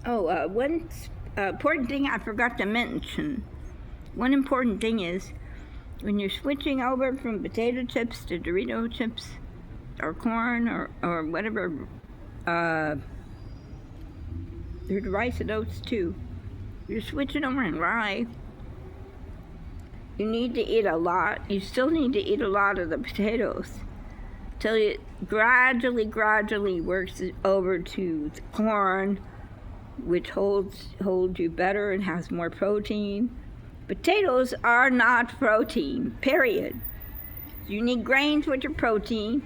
One important thing I forgot to mention. One important thing is when you're switching over from potato chips to Dorito chips or corn or whatever, there's rice and oats too. You're switching over in rye. You need to eat a lot. You still need to eat a lot of the potatoes till it gradually works over to the corn, which holds you better and has more protein. Potatoes are not protein, period. You need grains, which are protein,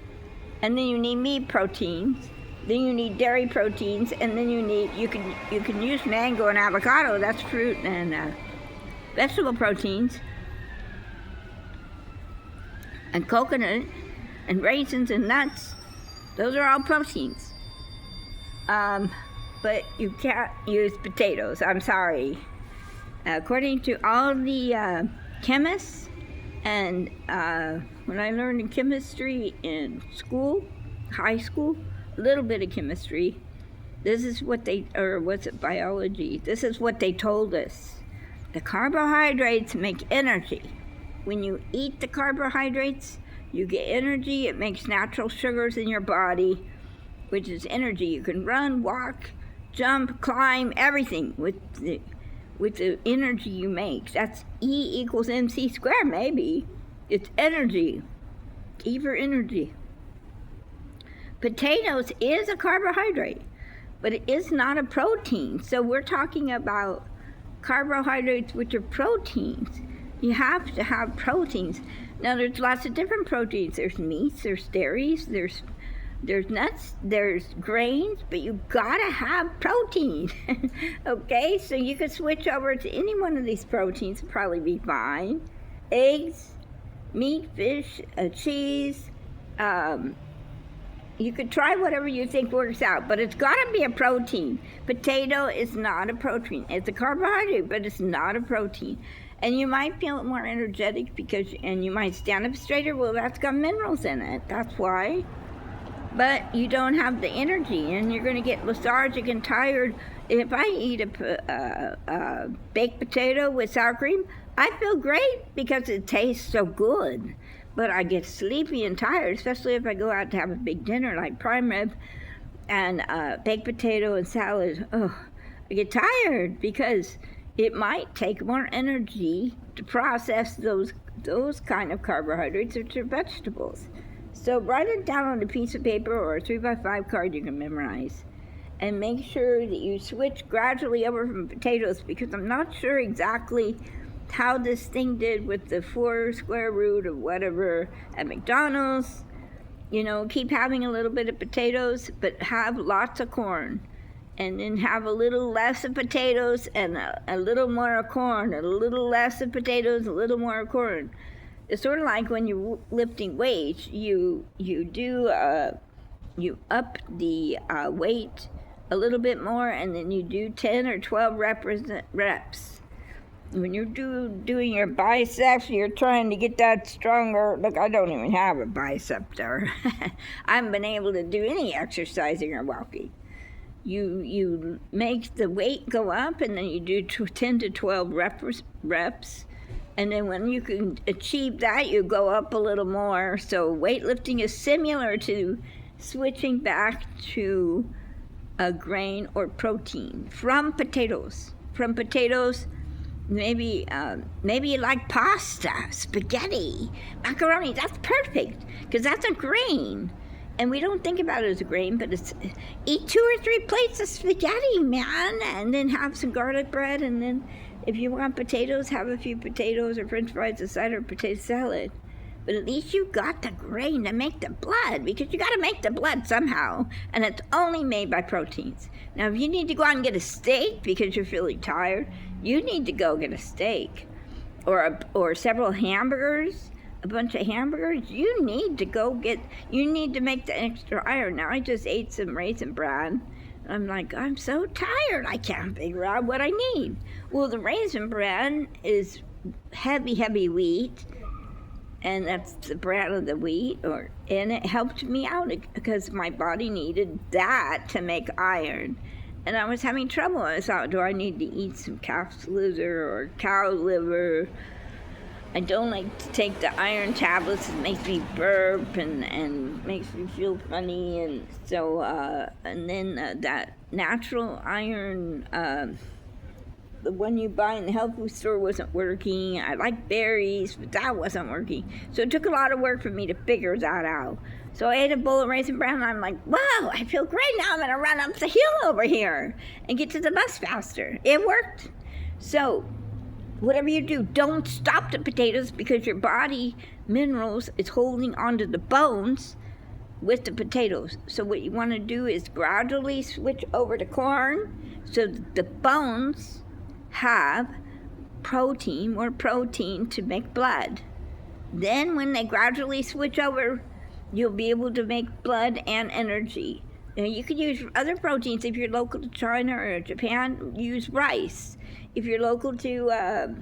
and then you need meat proteins. Then you need dairy proteins, and then you can use mango and avocado. That's fruit and vegetable proteins, and coconut, and raisins and nuts. Those are all proteins. But you can't use potatoes. I'm sorry. According to all the chemists, and when I learned in chemistry in school, high school, a little bit of chemistry, this is what biology? This is what they told us. The carbohydrates make energy. When you eat the carbohydrates, you get energy. It makes natural sugars in your body, which is energy. You can run, walk, jump, climb, everything with the energy you make. That's E equals MC squared, maybe. It's energy. E for energy. Potatoes is a carbohydrate, but it is not a protein. So we're talking about carbohydrates, which are proteins. You have to have proteins. Now, there's lots of different proteins. There's meats, there's dairies, there's nuts, there's grains, but you gotta have protein. Okay, so you could switch over to any one of these proteins and probably be fine. Eggs, meat, fish, cheese. You could try whatever you think works out, but it's gotta be a protein. Potato is not a protein. It's a carbohydrate, but it's not a protein. And you might feel more energetic and you might stand up straighter. Well, that's got minerals in it. That's why. But you don't have the energy, and you're going to get lethargic and tired. If I eat a baked potato with sour cream, I feel great because it tastes so good. But I get sleepy and tired, especially if I go out to have a big dinner like prime rib and baked potato and salad. Oh, I get tired because it might take more energy to process those kind of carbohydrates, which are vegetables. So write it down on a piece of paper or a 3x5 card you can memorize. And make sure that you switch gradually over from potatoes, because I'm not sure exactly how this thing did with the 4 square root of whatever at McDonald's. You know, keep having a little bit of potatoes, but have lots of corn. And then have a little less of potatoes and a little more of corn, a little less of potatoes, a little more of corn. It's sort of like when you're lifting weights, you up the weight a little bit more, and then you do 10 or 12 reps. When you're doing your biceps, you're trying to get that stronger. Look, I don't even have a bicep there. I haven't been able to do any exercising or walking. You make the weight go up, and then you do 10 to 12 reps. And then when you can achieve that, you go up a little more. So weightlifting is similar to switching back to a grain or protein from potatoes. From potatoes, maybe you like pasta, spaghetti, macaroni. That's perfect, because that's a grain. And we don't think about it as a grain, but eat 2 or 3 plates of spaghetti, man, and then have some garlic bread, and then if you want potatoes, have a few potatoes or french fries aside, or potato salad. But at least you got the grain to make the blood, because you got to make the blood somehow, and it's only made by proteins. Now, if you need to go out and get a steak because you're feeling tired, you need to go get a steak, or several hamburgers. A bunch of hamburgers, you need to make the extra iron. Now, I just ate some Raisin Bran. I'm like, I'm so tired, I can't figure out what I need. Well, the Raisin Bran is heavy wheat, and that's the brand of the wheat, and it helped me out because my body needed that to make iron. And I was having trouble. I thought, do I need to eat some calf's liver or cow liver? I don't like to take the iron tablets. It makes me burp and makes me feel funny. And so, and then that natural iron, the one you buy in the health food store wasn't working. I like berries, but that wasn't working. So it took a lot of work for me to figure that out. So I ate a bowl of Raisin Bran, and I'm like, wow, I feel great. Now I'm going to run up the hill over here and get to the bus faster. It worked. So whatever you do, don't stop the potatoes because your body minerals is holding onto the bones with the potatoes. So what you want to do is gradually switch over to corn so that the bones have more protein to make blood. Then when they gradually switch over, you'll be able to make blood and energy. Now you can use other proteins. If you're local to China or Japan, use rice. If you're local to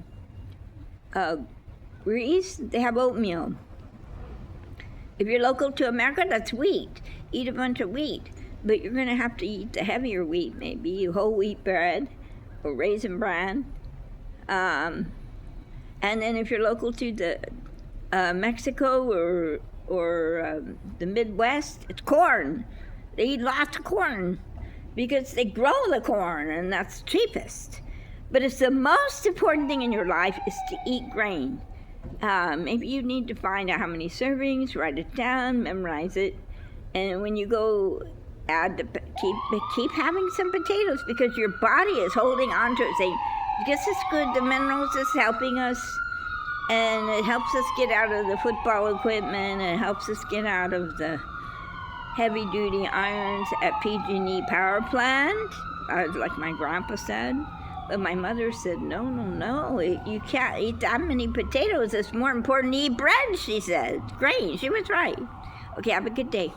Greece, they have oatmeal. If you're local to America, that's wheat. Eat a bunch of wheat. But you're going to have to eat the heavier wheat, maybe whole wheat bread or Raisin Bran. And then if you're local to the Mexico or the Midwest, it's corn. They eat lots of corn because they grow the corn, and that's cheapest. But it's the most important thing in your life is to eat grain. Maybe you need to find out how many servings, write it down, memorize it, and when you go keep having some potatoes because your body is holding on to it, saying, "This is good. The minerals is helping us." And it helps us get out of the football equipment. It helps us get out of the heavy-duty irons at PG&E power plant, like my grandpa said. But my mother said, no, you can't eat that many potatoes. It's more important to eat bread, she said. Grain, she was right. Okay, have a good day.